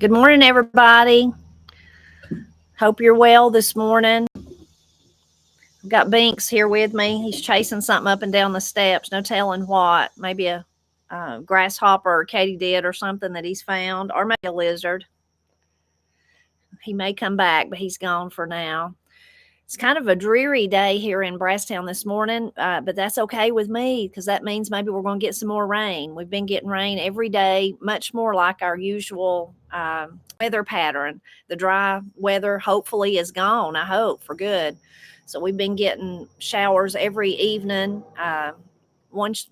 Good morning, everybody. Hope you're well this morning. I've got Binks here with me. He's chasing something up and down the steps. No telling what. Maybe a grasshopper or katydid or something that he's found, or maybe a lizard. He may come back, but he's gone for now. It's kind of a dreary day here in Brasstown this morning, but that's okay with me because that means maybe we're going to get some more rain. We've been getting rain every day, much more like our usual weather pattern. The dry weather hopefully is gone, I hope, for good. So we've been getting showers every evening. Let's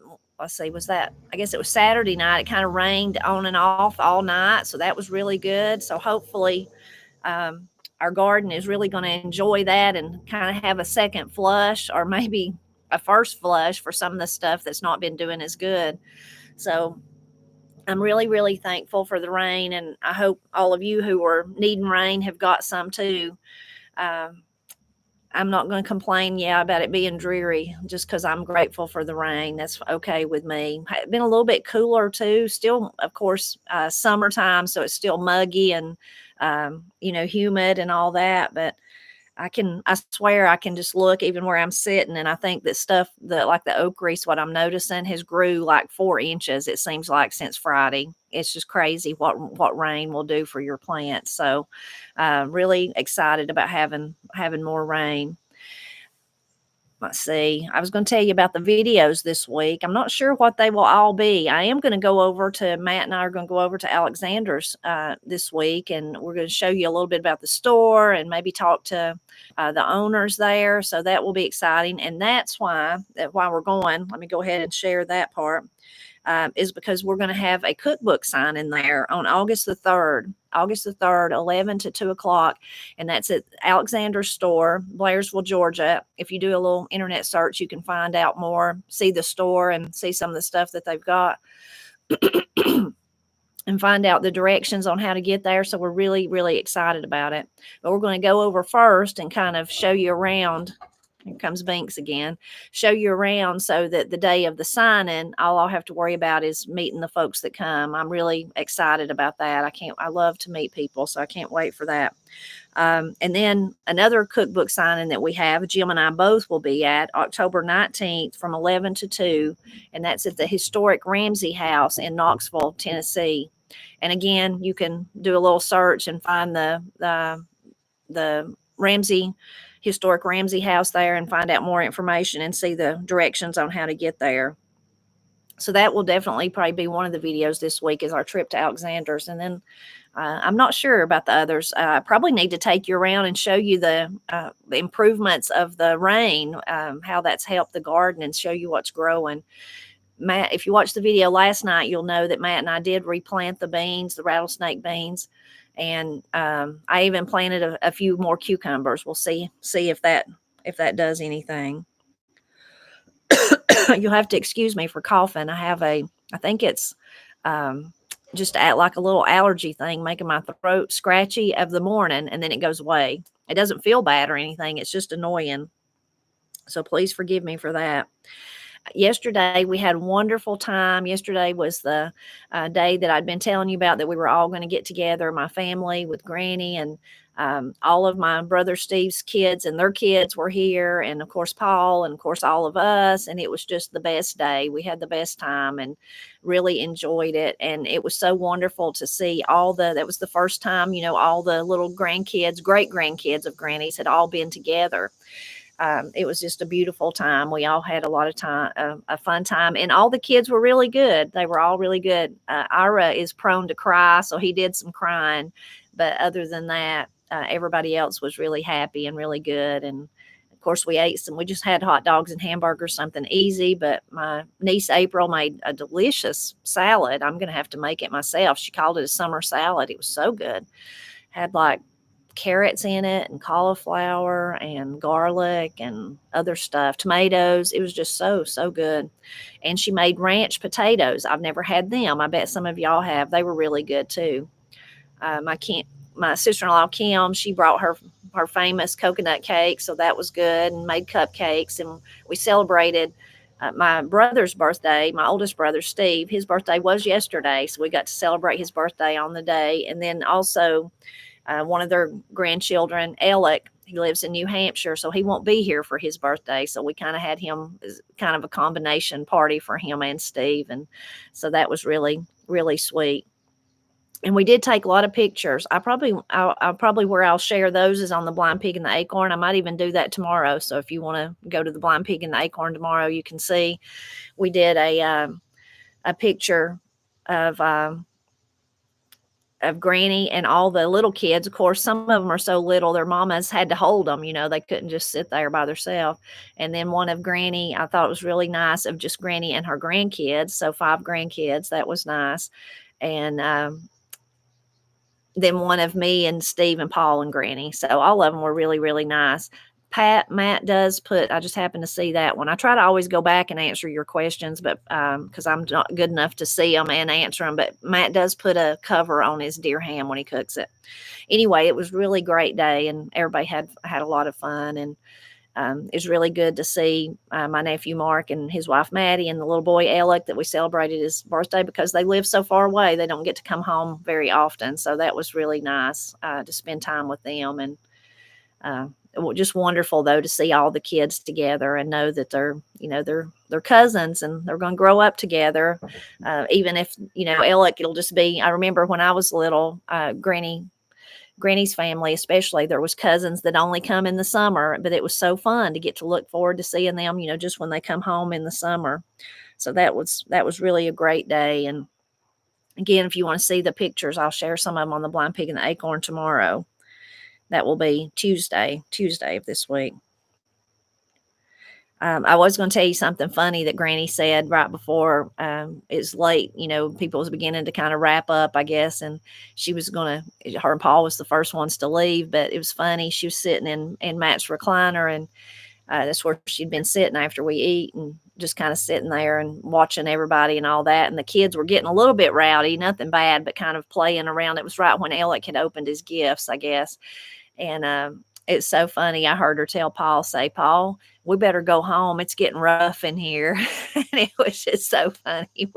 see, was that? I guess it was Saturday night. It kind of rained on and off all night, so that was really good. So hopefully our garden is really going to enjoy that and kind of have a second flush or maybe a first flush for some of the stuff that's not been doing as good. So I'm really, really thankful for the rain, and I hope all of you who are needing rain have got some too. I'm not going to complain, about it being dreary just because I'm grateful for the rain. That's okay with me. It's been a little bit cooler too. Still, of course, summertime, so it's still muggy and humid and all that. But I swear I can just look even where I'm sitting, and I think that stuff, like the oak grease, what I'm noticing has grew like 4 inches. It seems like since Friday. It's just crazy what rain will do for your plants. So, really excited about having more rain. Let's see. I was going to tell you about the videos this week. I'm not sure what they will all be. I am going to go over to Matt and I are going to go over to Alexander's this week, and we're going to show you a little bit about the store and maybe talk to the owners there. So that will be exciting. And that's why we're going. Let me go ahead and share that part. Is because we're going to have a cookbook signing there on August the 3rd, 11 to 2 o'clock. And that's at Alexander's store, Blairsville, Georgia. If you do a little internet search, you can find out more, see the store and see some of the stuff that they've got and find out the directions on how to get there. So we're really, really excited about it. But we're going to go over first and kind of show you around. Here comes Binks again. Show you around so that the day of the signing, all I'll have to worry about is meeting the folks that come. I'm really excited about that. I love to meet people, so I can't wait for that. And then another cookbook signing that we have, Jim and I both will be at October 19th from 11 to 2. And that's at the historic Ramsey House in Knoxville, Tennessee. And again, you can do a little search and find the historic Ramsey House there and find out more information and see the directions on how to get there. So that will definitely probably be one of the videos this week, is our trip to Alexander's. And then I'm not sure about the others. I probably need to take you around and show you the improvements of the rain, how that's helped the garden, and show you what's growing. Matt, if you watched the video last night, you'll know that Matt and I did replant the beans, the rattlesnake beans. And I even planted a few more cucumbers. We'll see if that does anything. You'll have to excuse me for coughing. I think it's just like a little allergy thing, making my throat scratchy of the morning, and then it goes away. It doesn't feel bad or anything. It's just annoying. So please forgive me for that. Yesterday, we had a wonderful time. Yesterday was the day that I'd been telling you about, that we were all going to get together, my family with Granny, and all of my brother Steve's kids and their kids were here, and of course Paul, and of course all of us, and it was just the best day. We had the best time and really enjoyed it, and it was so wonderful to see that was the first time, all the little grandkids, great grandkids of Granny's had all been together. It was just a beautiful time. We all had a lot of time, a fun time, and all the kids were really good. They were all really good. Ira is prone to cry, so he did some crying, but other than that, everybody else was really happy and really good. And of course, we just had hot dogs and hamburgers, something easy, but my niece April made a delicious salad. I'm going to have to make it myself. She called it a summer salad. It was so good. Had like carrots in it and cauliflower and garlic and other stuff, tomatoes. It was just so good. And she made ranch potatoes. I've never had them. I bet some of y'all have. They were really good too. My sister-in-law Kim, she brought her famous coconut cake, so that was good, and made cupcakes, and we celebrated my brother's birthday, my oldest brother, Steve, his birthday was yesterday. So we got to celebrate his birthday on the day. And then also one of their grandchildren, Alec, he lives in New Hampshire, so he won't be here for his birthday. So we kind of had him as kind of a combination party for him and Steve. And so that was really, really sweet. And we did take a lot of pictures. I'll probably where I'll share those is on the Blind Pig and the Acorn. I might even do that tomorrow. So if you want to go to the Blind Pig and the Acorn tomorrow, you can see we did a picture of Granny and all the little kids. Of course, some of them are so little, their mamas had to hold them. They couldn't just sit there by themselves. And then one of Granny, I thought it was really nice, of just Granny and her grandkids. So 5 grandkids. That was nice. And then one of me and Steve and Paul and Granny. So all of them were really, really nice. Matt does put, I just happened to see that one. I try to always go back and answer your questions, but because I'm not good enough to see them and answer them. But Matt does put a cover on his deer ham when he cooks it. Anyway, it was really great day, and everybody had a lot of fun. And it was really good to see my nephew Mark and his wife Maddie and the little boy Alec that we celebrated his birthday, because they live so far away. They don't get to come home very often. So that was really nice to spend time with them. And just wonderful though to see all the kids together and know that they're cousins and they're going to grow up together. Even if Alec, it'll just be. I remember when I was little, Granny's family, especially, there was cousins that only come in the summer, but it was so fun to get to look forward to seeing them, just when they come home in the summer. So that was really a great day. And again, if you want to see the pictures, I'll share some of them on the Blind Pig and the Acorn tomorrow. That will be Tuesday of this week. I was going to tell you something funny that Granny said right before it's late. People was beginning to kind of wrap up, I guess, and she was her and Paul was the first ones to leave. But it was funny. She was sitting in Matt's recliner, and that's where she'd been sitting after we eat, and just kind of sitting there and watching everybody and all that. And the kids were getting a little bit rowdy, nothing bad, but kind of playing around. It was right when Alec had opened his gifts, I guess. And it's so funny. I heard her tell Paul, Paul, we better go home. It's getting rough in here. And it was just so funny.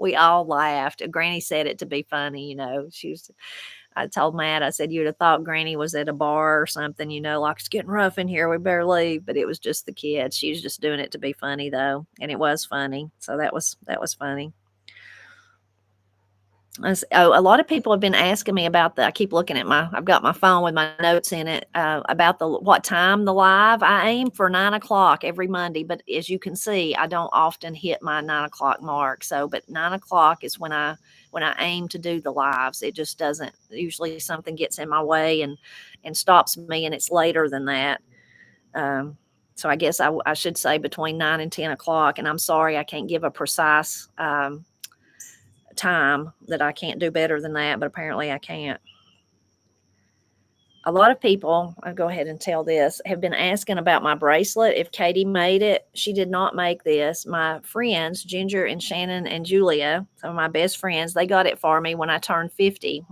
We all laughed. Granny said it to be funny, I told Matt, I said, you'd have thought Granny was at a bar or something, like it's getting rough in here. We better leave. But it was just the kids. She was just doing it to be funny though. And it was funny. So that was funny. A lot of people have been asking me about I keep looking at I've got my phone with my notes in it, about what time the live. I aim for 9 o'clock every Monday, but as you can see, I don't often hit my 9 o'clock mark. But 9 o'clock is when I aim to do the lives. It just doesn't, usually something gets in my way and stops me, and it's later than that. So I guess I should say between 9 and 10 o'clock, and I'm sorry, I can't give a precise, time that I can't do better than that, but apparently I can't. A lot of people, I'll go ahead and tell this, have been asking about my bracelet, if Katie made it. She did not make this. My friends, Ginger and Shannon and Julia, some of my best friends, they got it for me when I turned 50,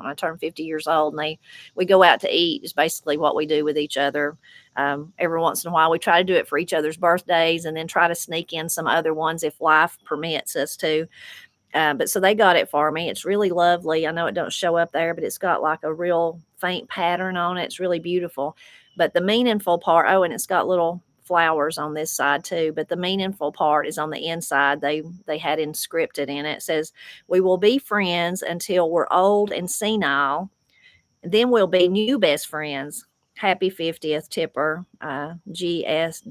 years old. And we go out to eat is basically what we do with each other. Every once in a while, we try to do it for each other's birthdays, and then try to sneak in some other ones if life permits us to. But so they got it for me. It's really lovely. I know it don't show up there, but it's got like a real faint pattern on it. It's really beautiful. But the meaningful part, and it's got little flowers on this side too. But the meaningful part is on the inside. They had inscripted in it. It says, "We will be friends until we're old and senile. Then we'll be new best friends. Happy 50th, Tipper, GJS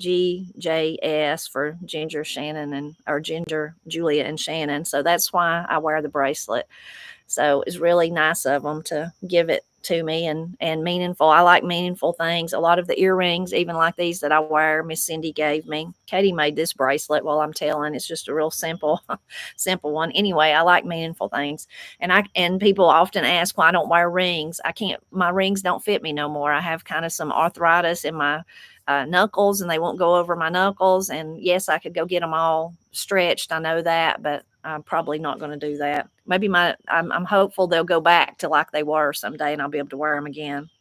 for Ginger, Shannon, or Ginger, Julia, and Shannon." So that's why I wear the bracelet. So it's really nice of them to give it to me, and meaningful. I like meaningful things. A lot of the earrings, even like these that I wear, Miss Cindy gave me. Katie made this bracelet while I'm telling. It's just a real simple one. Anyway, I like meaningful things. And people often ask why I don't wear rings. My rings don't fit me no more. I have kind of some arthritis in my knuckles, and they won't go over my knuckles. And yes, I could go get them all stretched. I know that, but I'm probably not going to do that. Maybe I'm hopeful they'll go back to like they were someday, and I'll be able to wear them again.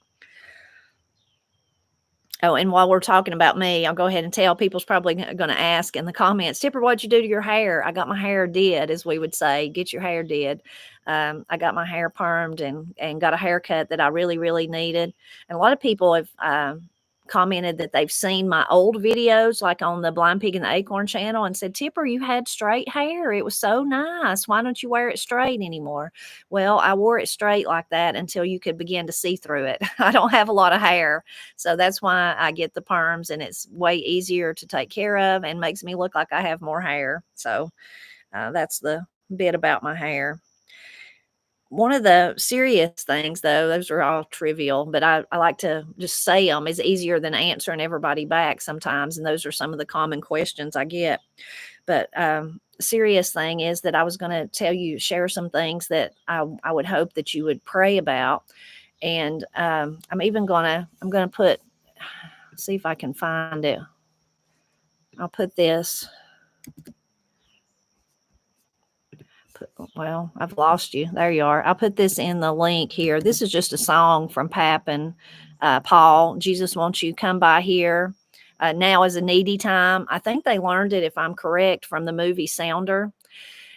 Oh, and while we're talking about me, I'll go ahead and tell people's probably going to ask in the comments, Tipper, what'd you do to your hair? I got my hair did, as we would say, get your hair did. I got my hair permed and got a haircut that I really, really needed. And a lot of people have commented that they've seen my old videos, like on the Blind Pig and the Acorn channel, and said, Tipper, you had straight hair. It was so nice. Why don't you wear it straight anymore? Well, I wore it straight like that until you could begin to see through it. I don't have a lot of hair. So that's why I get the perms, and it's way easier to take care of and makes me look like I have more hair. So that's the bit about my hair. One of the serious things, though, those are all trivial, but I like to just say them. Is easier than answering everybody back sometimes. And those are some of the common questions I get. But serious thing is that I was going to share some things that I would hope that you would pray about. And I'm going to put, see if I can find it. I'll put this. Well, I've lost you. There you are. I'll put this in the link here. This is just a song from Pap and Paul. Jesus wants you come by here. Now is a needy time. I think they learned it, if I'm correct, from the movie Sounder.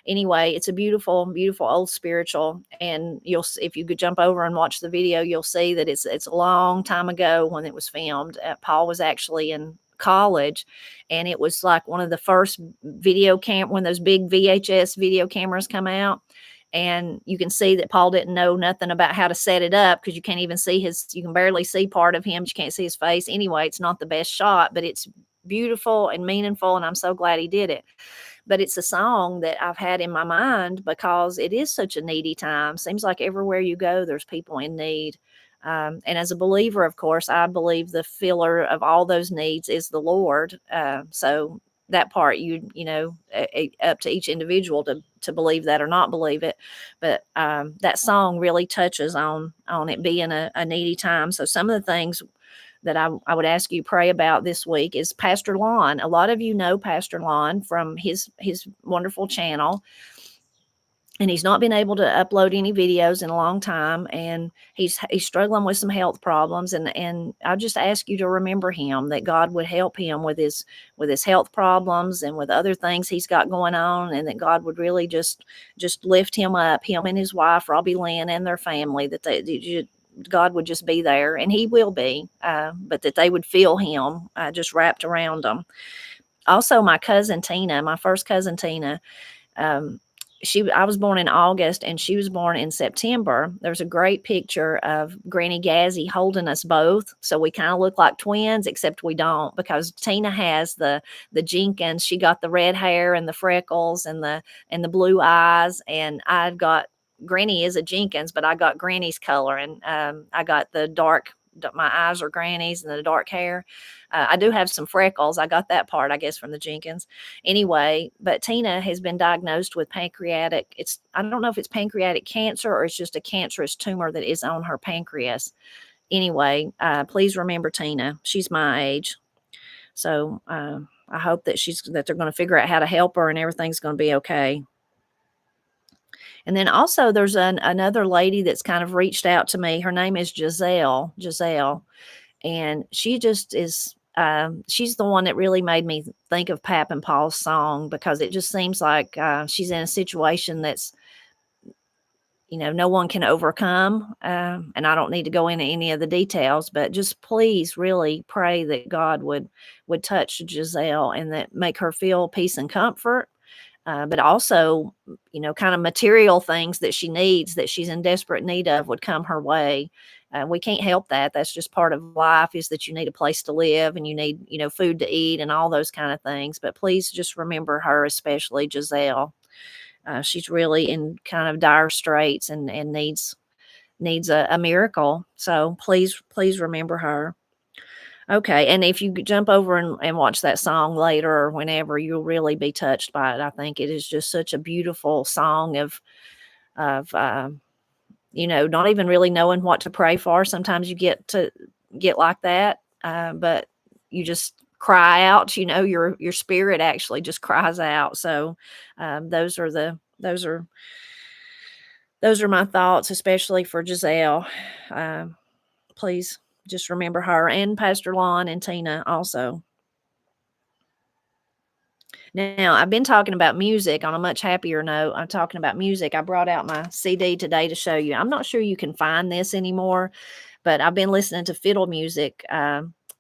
Anyway, it's a beautiful, beautiful old spiritual. And if you could jump over and watch the video, you'll see that it's a long time ago when it was filmed. Paul was actually in college, and it was like one of the first when those big VHS video cameras come out. And you can see that Paul didn't know nothing about how to set it up, because you can't even see you can barely see part of him. You can't see his face. Anyway, it's not the best shot, but it's beautiful and meaningful. And I'm so glad he did it. But it's a song that I've had in my mind because it is such a needy time. Seems like everywhere you go, there's people in need. And as a believer, of course, I believe the filler of all those needs is the Lord. So that part, up to each individual to believe that or not believe it. But that song really touches on it being a needy time. So some of the things that I would ask you pray about this week is Pastor Lon. A lot of you know Pastor Lon from his wonderful channel, and he's not been able to upload any videos in a long time, and he's struggling with some health problems, and I just ask you to remember him, that God would help him with his health problems and with other things he's got going on, and that God would really just lift him up, him and his wife Robbie Lynn and their family, that God would just be there, and he will be, but that they would feel him just wrapped around them. Also, my first cousin Tina, I was born in August and she was born in September. There's a great picture of Granny Gazzy holding us both. So we kind of look like twins, except we don't, because Tina has the Jenkins. She got the red hair and the freckles and the blue eyes. And I've got, Granny is a Jenkins, but I got Granny's color, and I got my eyes are Granny's and the dark hair. I do have some freckles. I got that part, I guess, from the Jenkins. Anyway, but Tina has been diagnosed with I don't know if it's pancreatic cancer or it's just a cancerous tumor that is on her pancreas. Anyway, please remember Tina. She's my age. So I hope that they're going to figure out how to help her and everything's going to be okay. And then also there's another lady that's kind of reached out to me. Her name is Giselle. And she just is, she's the one that really made me think of Pap and Paul's song, because it just seems like she's in a situation that's, no one can overcome. And I don't need to go into any of the details, but just please really pray that God would touch Giselle and that make her feel peace and comfort. But also, kind of material things that she needs, that she's in desperate need of, would come her way. We can't help that. That's just part of life, is that you need a place to live and you need, food to eat and all those kind of things. But please just remember her, especially Giselle. She's really in kind of dire straits and needs a miracle. So please remember her. Okay, and if you jump over and watch that song later or whenever, you'll really be touched by it. I think it is just such a beautiful song of not even really knowing what to pray for. Sometimes you get like that, but you just cry out. Your spirit actually just cries out. So those are my thoughts, especially for Giselle. Please just remember her, and Pastor Lon and Tina also. Now, I've been talking about music on a much happier note. I'm talking about music. I brought out my CD today to show you. I'm not sure you can find this anymore, but I've been listening to fiddle music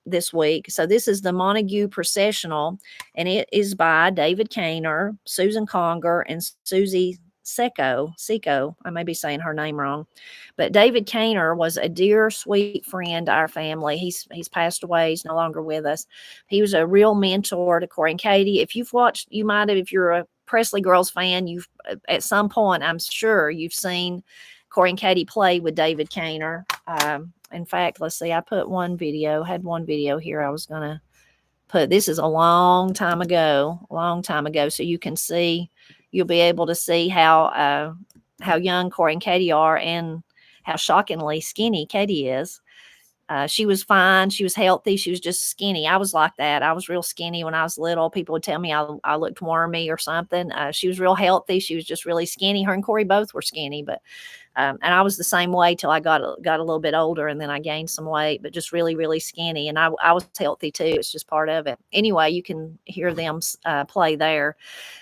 this week. So this is the Montague Processional, and it is by David Kaner, Susan Conger, and Susie Seco. I may be saying her name wrong, but David Kaner was a dear, sweet friend to our family. He's passed away. He's no longer with us. He was a real mentor to Corey and Katie. If you've watched, you might have, if you're a Presley Girls fan, you've at some point, I'm sure you've seen Corey and Katie play with David Kaner. In fact, let's see, I had one video here I was going to put. This is a long time ago, so you can see, you'll be able to see how young Corey and Katie are and how shockingly skinny Katie is. She was fine. She was healthy. She was just skinny. I was like that. I was real skinny when I was little. People would tell me I looked wormy or something. She was real healthy. She was just really skinny. Her and Corey both were skinny, but and I was the same way till I got a little bit older, and then I gained some weight, but just really, really skinny. And I was healthy too. It's just part of it. Anyway, you can hear them play there.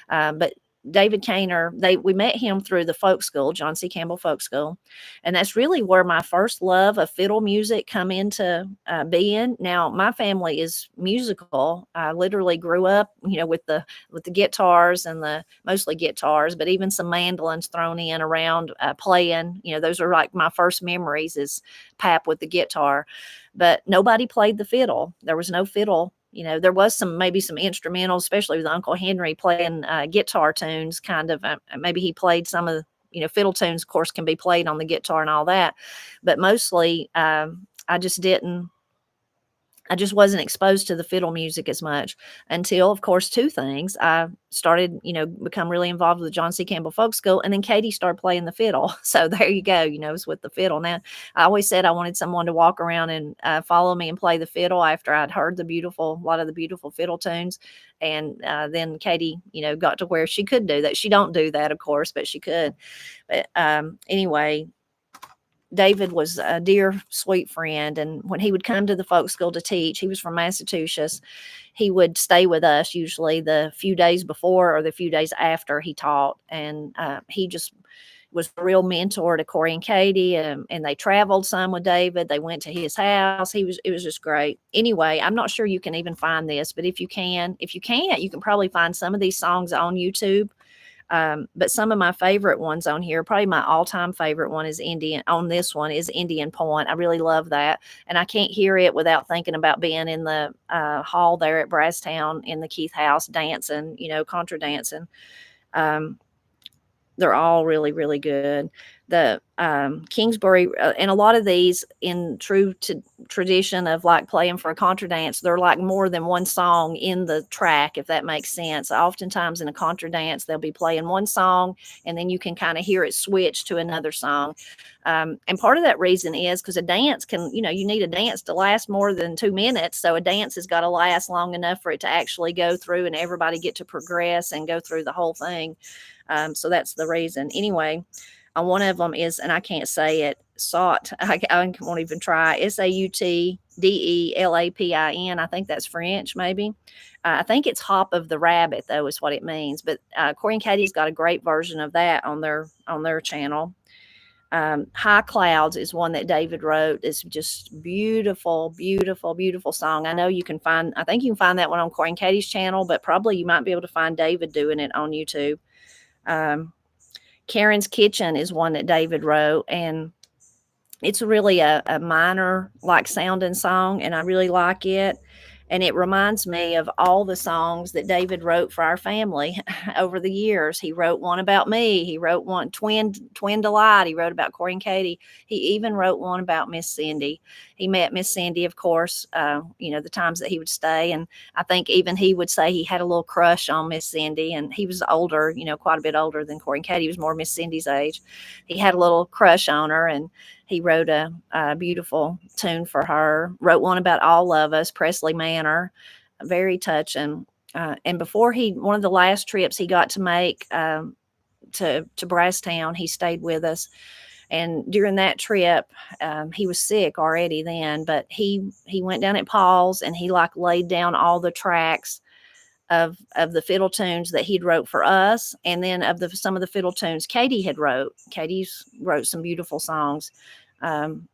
But David Kaner, we met him through the folk school, John C. Campbell Folk School. And that's really where my first love of fiddle music come into being. Now, my family is musical. I literally grew up, with the guitars and mostly guitars, but even some mandolins thrown in around playing. Those are like my first memories is Pap with the guitar. But nobody played the fiddle. There was no fiddle. There was maybe some instrumentals, especially with Uncle Henry playing guitar tunes, kind of. Maybe he played some of the, fiddle tunes, of course, can be played on the guitar and all that. But mostly, I just wasn't exposed to the fiddle music as much until, of course, two things. I started, become really involved with the John C. Campbell Folk School, and then Katie started playing the fiddle. So there you go, it's with the fiddle. Now, I always said I wanted someone to walk around and follow me and play the fiddle after I'd heard a lot of the beautiful fiddle tunes. And then Katie, got to where she could do that. She don't do that, of course, but she could. But anyway, David was a dear, sweet friend. And when he would come to the folk school to teach, he was from Massachusetts. He would stay with us usually the few days before or the few days after he taught. And he just was a real mentor to Corey and Katie. And they traveled some with David. They went to his house. It was just great. Anyway, I'm not sure you can even find this, but if you can't, you can probably find some of these songs on YouTube. But some of my favorite ones on here, probably my all-time favorite one is Indian Point. I really love that. And I can't hear it without thinking about being in the hall there at Brasstown in the Keith house dancing, contra dancing. They're all really, really good. The Kingsbury, and a lot of these in true to tradition of like playing for a contra dance, they're like more than one song in the track, if that makes sense. Oftentimes in a contra dance, they'll be playing one song and then you can kind of hear it switch to another song. And part of that reason is because a dance can, you need a dance to last more than 2 minutes. So a dance has got to last long enough for it to actually go through and everybody get to progress and go through the whole thing. So that's the reason. Anyway, one of them is, and I can't say it, Saut. I won't even try. Sautdelapin. I think that's French, maybe. I think it's Hop of the Rabbit, though, is what it means. But Corey and Katie's got a great version of that on their channel. High Clouds is one that David wrote. It's just beautiful, beautiful, beautiful song. I think you can find that one on Corey and Katie's channel, but probably you might be able to find David doing it on YouTube. Karen's Kitchen is one that David wrote, and it's really a minor like sounding song, and I really like it. And it reminds me of all the songs that David wrote for our family over the years. He wrote one about me. He wrote one, Twin Delight. He wrote about Corey and Katie. He even wrote one about Miss Cindy. He met Miss Cindy, of course, the times that he would stay. And I think even he would say he had a little crush on Miss Cindy. And he was older, quite a bit older than Corey and Katie. He was more Miss Cindy's age. He had a little crush on her, and he wrote a beautiful tune for her, wrote one about all of us, Presley Manor, very touching. And before one of the last trips he got to make to Brasstown, he stayed with us. And during that trip, he was sick already then, but he went down at Paul's and he like laid down all the tracks of the fiddle tunes that he'd wrote for us, and then of the some of the fiddle tunes Katie had wrote. Katie's wrote some beautiful songs, and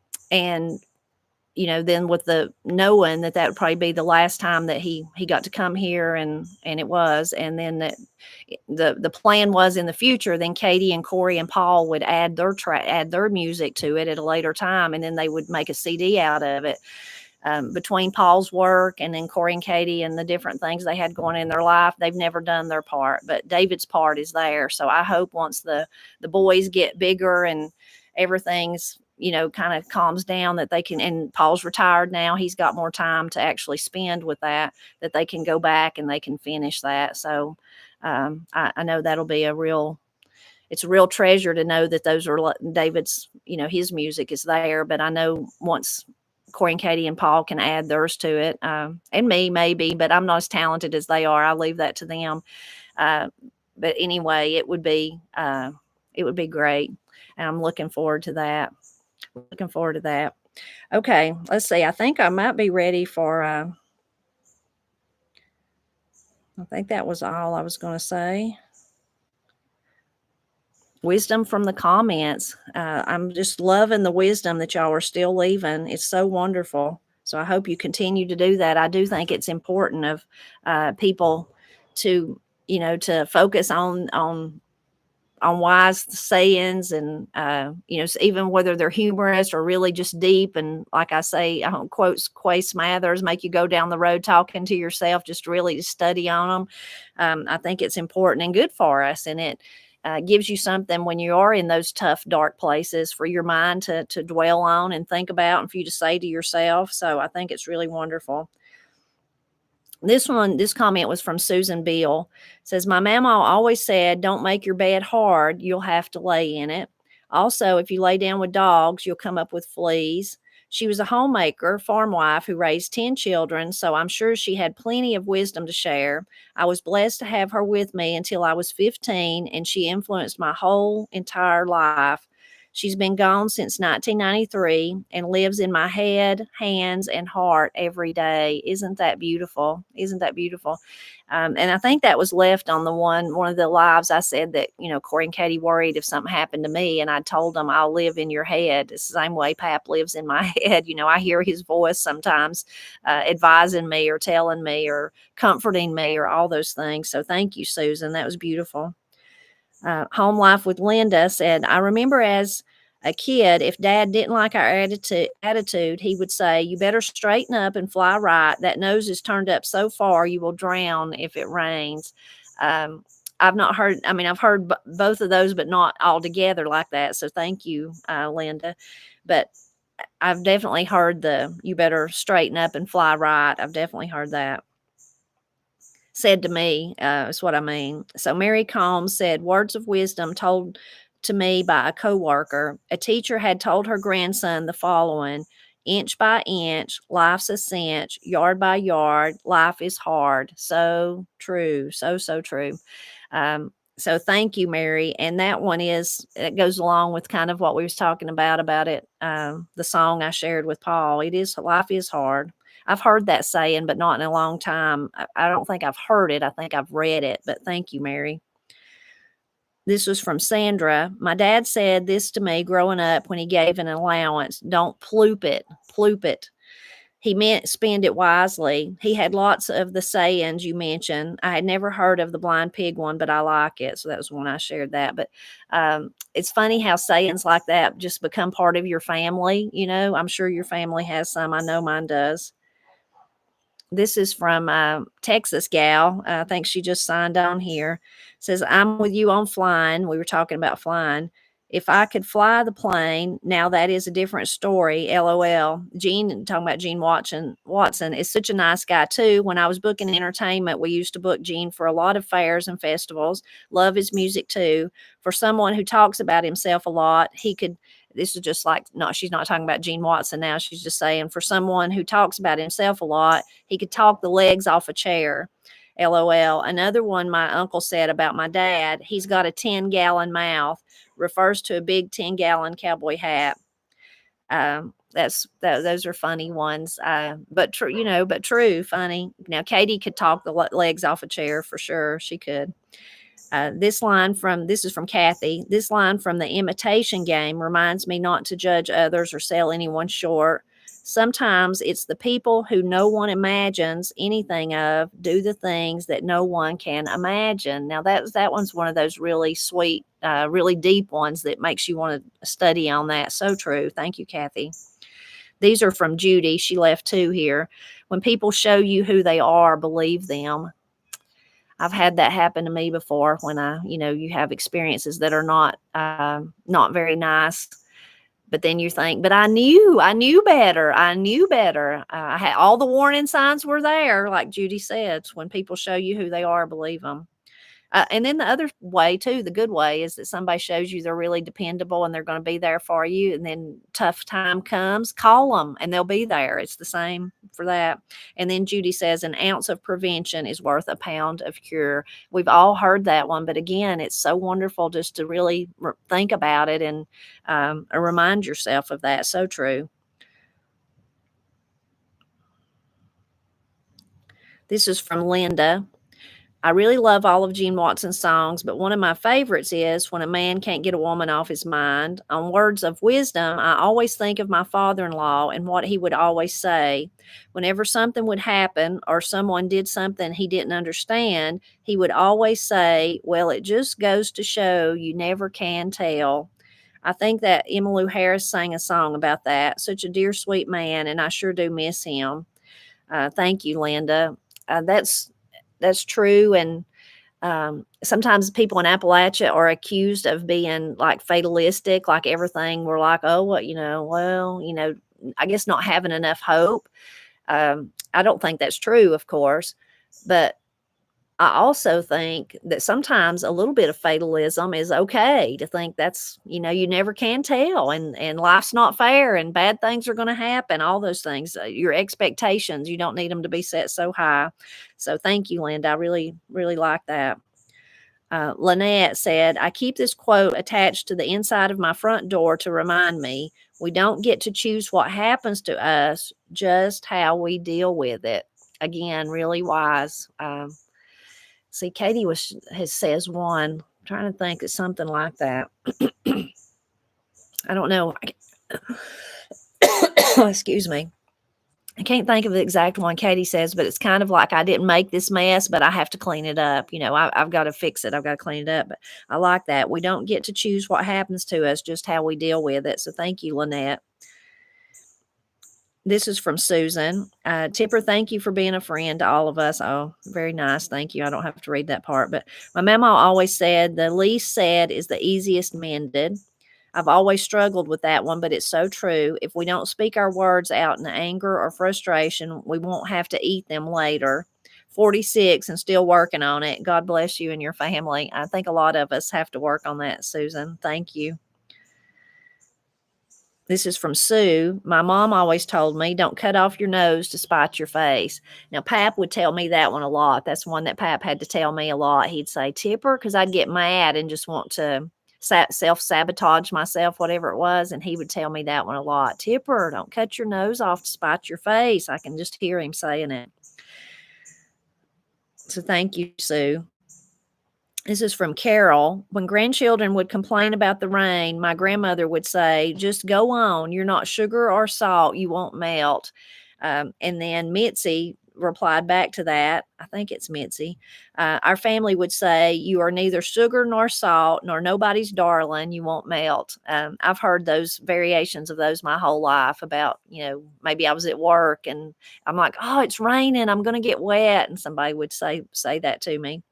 then with the knowing that would probably be the last time that he got to come here, and it was, and then that the plan was in the future, then Katie and Corey and Paul would add their music to it at a later time, and then they would make a CD out of it. Between Paul's work and then Corey and Katie and the different things they had going in their life, they've never done their part, but David's part is there. So I hope once the boys get bigger and everything's, kind of calms down, that they can, and Paul's retired now, he's got more time to actually spend with that they can go back and they can finish that. So I know that'll be it's a real treasure to know that those are David's, his music is there. But I know once Corey and Katie and Paul can add theirs to it, and me maybe, but I'm not as talented as they are. I leave that to them. But anyway, it would be great, and I'm looking forward to that. Okay, let's see. I think I might be ready for. I think that was all I was going to say. Wisdom from the comments. I'm just loving the wisdom that y'all are still leaving. It's so wonderful. So I hope you continue to do that. I do think it's important of people to, to focus on wise sayings, and even whether they're humorous or really just deep. And like I say, quotes Quay Smathers, make you go down the road talking to yourself, just really to study on them. I think it's important and good for us, and it gives you something when you are in those tough, dark places for your mind to dwell on and think about, and for you to say to yourself. So I think it's really wonderful. This comment was from Susan Beal. It says, my mama always said, don't make your bed hard. You'll have to lay in it. Also, if you lay down with dogs, you'll come up with fleas. She was a homemaker, farm wife who raised 10 children, so I'm sure she had plenty of wisdom to share. I was blessed to have her with me until I was 15, and she influenced my whole entire life. She's been gone since 1993 and lives in my head, hands, and heart every day. Isn't that beautiful? And I think that was left on one of the lives. I said that, Corey and Katie worried if something happened to me, and I told them I'll live in your head. It's the same way Pap lives in my head. I hear his voice sometimes advising me or telling me or comforting me or all those things. So thank you, Susan. That was beautiful. Home Life with Linda said, I remember as a kid, if Dad didn't like our attitude, he would say, you better straighten up and fly right. That nose is turned up so far you will drown if it rains. I've not heard, I've heard both of those, but not all together like that. So thank you, Linda. But I've definitely heard you better straighten up and fly right. I've definitely heard that said to me, is what I mean. So Mary Combs said, words of wisdom told to me by a coworker. A teacher had told her grandson the following: inch by inch, life's a cinch, yard by yard, life is hard. So true. So true. So thank you, Mary. And that one it goes along with kind of what we was talking about it. The song I shared with Paul. Life is hard. I've heard that saying, but not in a long time. I don't think I've heard it. I think I've read it, but thank you, Mary. This was from Sandra. My dad said this to me growing up when he gave an allowance. Don't ploop it. He meant spend it wisely. He had lots of the sayings you mentioned. I had never heard of the blind pig one, but I like it. So that was when I shared that. But it's funny how sayings like that just become part of your family. I'm sure your family has some. I know mine does. This is from Texas gal. I think she just signed on here. Says, I'm with you on flying. We were talking about flying. If I could fly the plane, now that is a different story. LOL. Gene, talking about Gene Watson is such a nice guy too. When I was booking entertainment, we used to book Gene for a lot of fairs and festivals. Love his music too. For someone who talks about himself a lot, this is just like, no, she's not talking about Gene Watson now. She's just saying for someone who talks about himself a lot, he could talk the legs off a chair. LOL. Another one my uncle said about my dad, he's got a 10-gallon mouth, refers to a big 10-gallon cowboy hat. Those are funny ones, but true, but true, funny. Now, Katie could talk the legs off a chair for sure. She could. This is from Kathy. This line from The Imitation Game reminds me not to judge others or sell anyone short. Sometimes it's the people who no one imagines anything of do the things that no one can imagine. Now that one's one of those really sweet, really deep ones that makes you want to study on that. So true. Thank you, Kathy. These are from Judy. She left 2 here. When people show you who they are, believe them. I've had that happen to me before when you have experiences that are not very nice, but then you think, but I knew better. I knew better. I had all the warning signs were there. Like Judy said, when people show you who they are, believe them. And then the other way too, the good way is that somebody shows you they're really dependable and they're going to be there for you. And then tough time comes, call them and they'll be there. It's the same for that. And then Judy says an ounce of prevention is worth a pound of cure. We've all heard that one, but again, it's so wonderful just to really think about it and remind yourself of that. So true. This is from Linda. I really love all of Gene Watson's songs, but one of my favorites is When a Man Can't Get a Woman Off His Mind. On words of wisdom, I always think of my father-in-law and what he would always say. Whenever something would happen or someone did something he didn't understand, he would always say, well, it just goes to show you never can tell. I think that Emmylou Harris sang a song about that. Such a dear, sweet man, and I sure do miss him. Thank you, Linda. That's true. And sometimes people in Appalachia are accused of being like fatalistic, like everything. We're like, oh, I guess not having enough hope. I don't think that's true, of course, but I also think that sometimes a little bit of fatalism is okay to think that's, you never can tell and life's not fair and bad things are going to happen, all those things. Your expectations, you don't need them to be set so high. So thank you, Linda. I really, really like that. Lynette said, I keep this quote attached to the inside of my front door to remind me we don't get to choose what happens to us, just how we deal with it. Again, really wise. See, Katie says one. I'm trying to think of something like that. I don't know. Excuse me. I can't think of the exact one Katie says, but it's kind of like I didn't make this mess, but I have to clean it up. I've got to fix it. I've got to clean it up. But I like that. We don't get to choose what happens to us, just how we deal with it. So thank you, Lynette. This is from Susan. Tipper, thank you for being a friend to all of us. Oh, very nice. Thank you. I don't have to read that part. But my mama always said the least said is the easiest mended. I've always struggled with that one, but it's so true. If we don't speak our words out in anger or frustration, we won't have to eat them later. 46 and still working on it. God bless you and your family. I think a lot of us have to work on that, Susan. Thank you. This is from Sue. My mom always told me, don't cut off your nose to spite your face. Now, Pap would tell me that one a lot. That's one that Pap had to tell me a lot. He'd say, Tipper, because I'd get mad and just want to self-sabotage myself, whatever it was. And he would tell me that one a lot. Tipper, don't cut your nose off to spite your face. I can just hear him saying it. So thank you, Sue. This is from Carol. When grandchildren would complain about the rain, my grandmother would say, just go on. You're not sugar or salt. You won't melt. And then Mitzi replied back to that. I think it's Mitzi. Our family would say, you are neither sugar nor salt, nor nobody's darling. You won't melt. I've heard those variations of those my whole life about, maybe I was at work and I'm like, oh, it's raining. I'm going to get wet. And somebody would say that to me.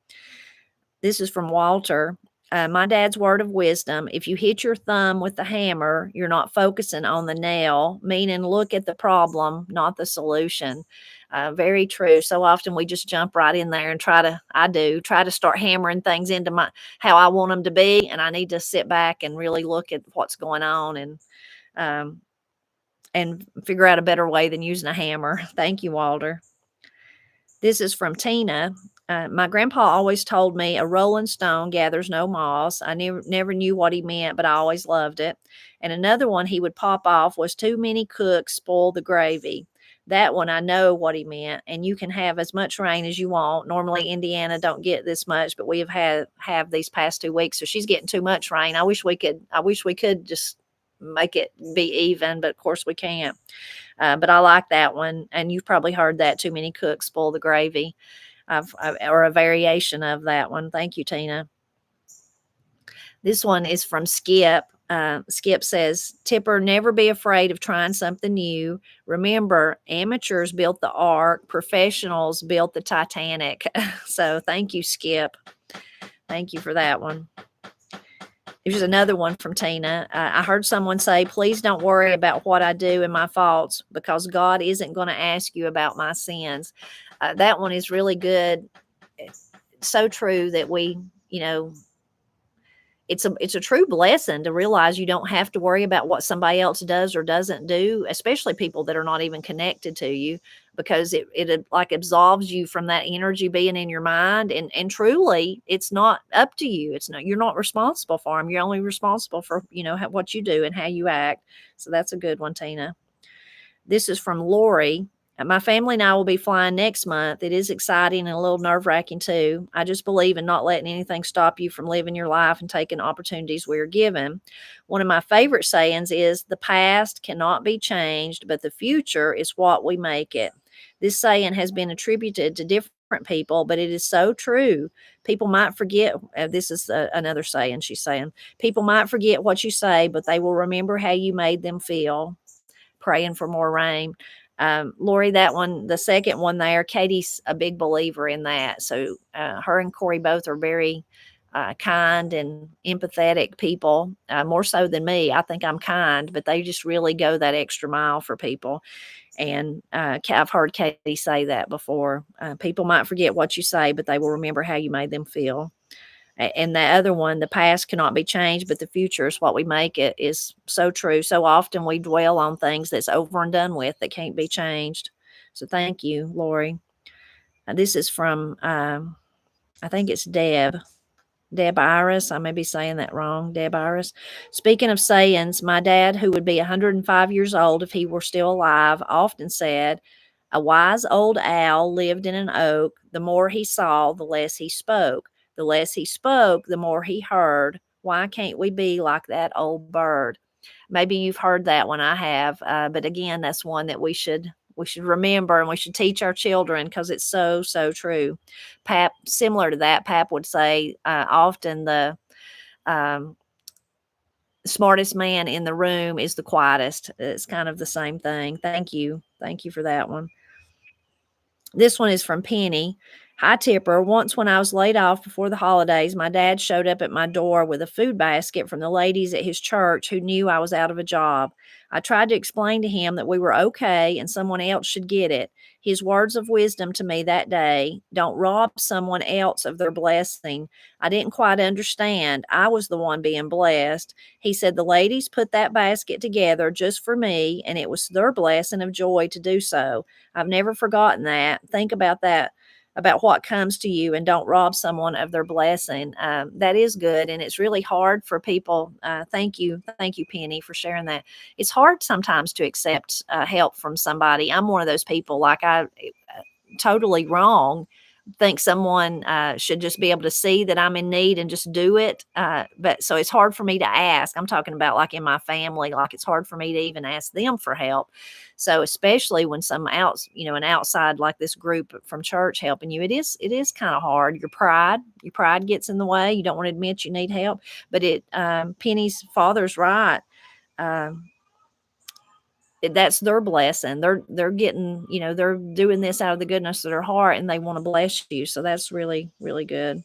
This is from Walter. My dad's word of wisdom, if you hit your thumb with the hammer, you're not focusing on the nail, meaning look at the problem, not the solution. Very true. So often we just jump right in there and try to start hammering things into how I want them to be. And I need to sit back and really look at what's going on and figure out a better way than using a hammer. Thank you, Walter. This is from Tina. My grandpa always told me a rolling stone gathers no moss. I never knew what he meant, but I always loved it. And another one he would pop off was too many cooks spoil the gravy. That one I know what he meant. And you can have as much rain as you want. Normally Indiana don't get this much, but we have these past 2 weeks. So she's getting too much rain. I wish we could just make it be even, but of course we can't. But I like that one. And you've probably heard that, too many cooks spoil the gravy. Or a variation of that one. Thank you, Tina. This one is from Skip. Skip says, Tipper, never be afraid of trying something new. Remember, amateurs built the Ark, professionals built the Titanic. So thank you, Skip. Thank you for that one. Here's another one from Tina. I heard someone say, please don't worry about what I do and my faults because God isn't going to ask you about my sins. That one is really good. It's so true that it's a true blessing to realize you don't have to worry about what somebody else does or doesn't do, especially people that are not even connected to you, because it like absolves you from that energy being in your mind. And truly, it's not up to you. You're not responsible for them. You're only responsible for, what you do and how you act. So that's a good one, Tina. This is from Lori. My family and I will be flying next month. It is exciting and a little nerve-wracking too. I just believe in not letting anything stop you from living your life and taking opportunities we are given. One of my favorite sayings is, the past cannot be changed, but the future is what we make it. This saying has been attributed to different people, but it is so true. People might forget, this is another saying she's saying, people might forget what you say, but they will remember how you made them feel. Praying for more rain. Lori, that one, the second one there, Katie's a big believer in that. So her and Corey both are very kind and empathetic people, more so than me. I think I'm kind, but they just really go that extra mile for people. And I've heard Katie say that before. People might forget what you say, but they will remember how you made them feel. And the other one, the past cannot be changed, but the future is what we make it, is so true. So often we dwell on things that's over and done with that can't be changed. So thank you, Lori. This is from, I think it's Deb Iris. I may be saying that wrong. Deb Iris. Speaking of sayings, my dad, who would be 105 years old if he were still alive, often said, a wise old owl lived in an oak. The more he saw, the less he spoke. The less he spoke, the more he heard. Why can't we be like that old bird? Maybe you've heard that one. I have. But again, that's one that we should remember and we should teach our children because it's so, so true. Pap, similar to that, Pap would say often the smartest man in the room is the quietest. It's kind of the same thing. Thank you. Thank you for that one. This one is from Penny. Hi, Tipper. Once when I was laid off before the holidays, my dad showed up at my door with a food basket from the ladies at his church who knew I was out of a job. I tried to explain to him that we were okay and someone else should get it. His words of wisdom to me that day, don't rob someone else of their blessing. I didn't quite understand. I was the one being blessed. He said the ladies put that basket together just for me, and it was their blessing of joy to do so. I've never forgotten that. Think about that, about what comes to you, and don't rob someone of their blessing. That is good. And it's really hard for people. Thank you, Penny, for sharing that. It's hard sometimes to accept help from somebody. I'm one of those people, like I totally wrong, think someone should just be able to see that I'm in need and just do it. But so it's hard for me to ask. I'm talking about like in my family, like it's hard for me to even ask them for help. So especially when an outside like this group from church helping you, it is kind of hard. Your pride gets in the way. You don't want to admit you need help. But Penny's father's right. That's their blessing. They're getting, they're doing this out of the goodness of their heart and they want to bless you. So that's really, really good.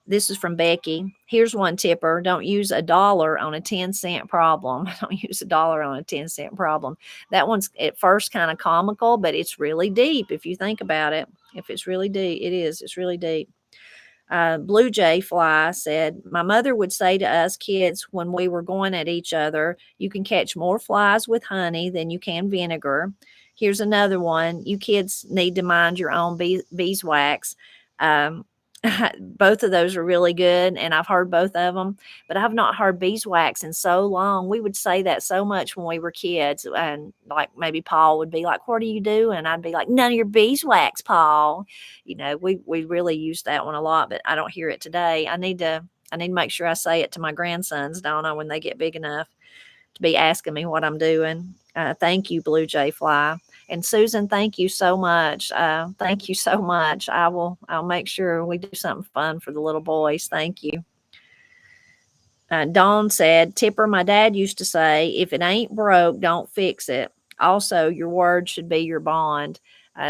This is from Becky. Here's one, Tipper. Don't use $1 on a 10-cent problem. Don't use $1 on a 10-cent problem. That one's at first kind of comical, but it's really deep if you think about it. If it's really deep, it is. It's really deep. Blue Jay Fly said, my mother would say to us kids when we were going at each other, you can catch more flies with honey than you can vinegar. Here's another one. You kids need to mind your own beeswax. Both of those are really good, and I've heard both of them, but I've not heard beeswax in so long. We would say that so much when we were kids, and like maybe Paul would be like, "What are you doing?" I'd be like, "None of your beeswax, Paul." We really use that one a lot, but I don't hear it today. I need to make sure I say it to my grandsons, Donna, when they get big enough to be asking me what I'm doing. Thank you, Blue Jay Fly. And Susan, thank you so much. Thank you so much. I'll make sure we do something fun for the little boys. Thank you. Dawn said, Tipper, my dad used to say, if it ain't broke, don't fix it. Also, your word should be your bond.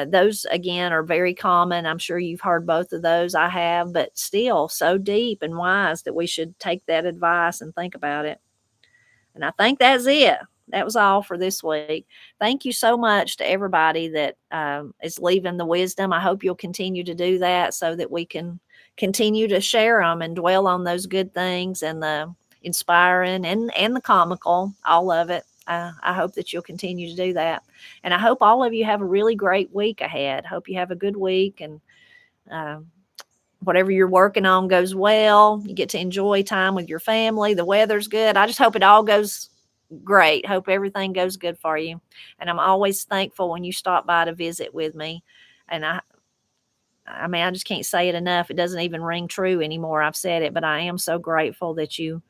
Those, again, are very common. I'm sure you've heard both of those. I have, but still so deep and wise that we should take that advice and think about it. And I think that's it. That was all for this week. Thank you so much to everybody that is leaving the wisdom. I hope you'll continue to do that so that we can continue to share them and dwell on those good things and the inspiring and the comical, all of it. I hope that you'll continue to do that. And I hope all of you have a really great week ahead. Hope you have a good week, and um, whatever you're working on goes well. You get to enjoy time with your family. The weather's good. I just hope it all goes great. Hope everything goes good for you. And I'm always thankful when you stop by to visit with me. And I mean, I just can't say it enough. It doesn't even ring true anymore. I've said it, but I am so grateful that you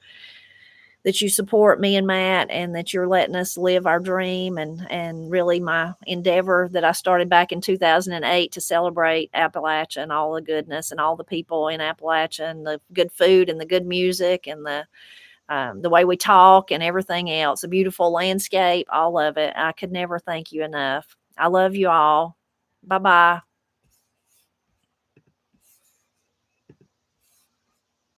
support me and Matt, and that you're letting us live our dream, and really my endeavor that I started back in 2008 to celebrate Appalachia and all the goodness and all the people in Appalachia and the good food and the good music and the way we talk and everything else, a beautiful landscape, all of it. I could never thank you enough. I love you all. Bye bye.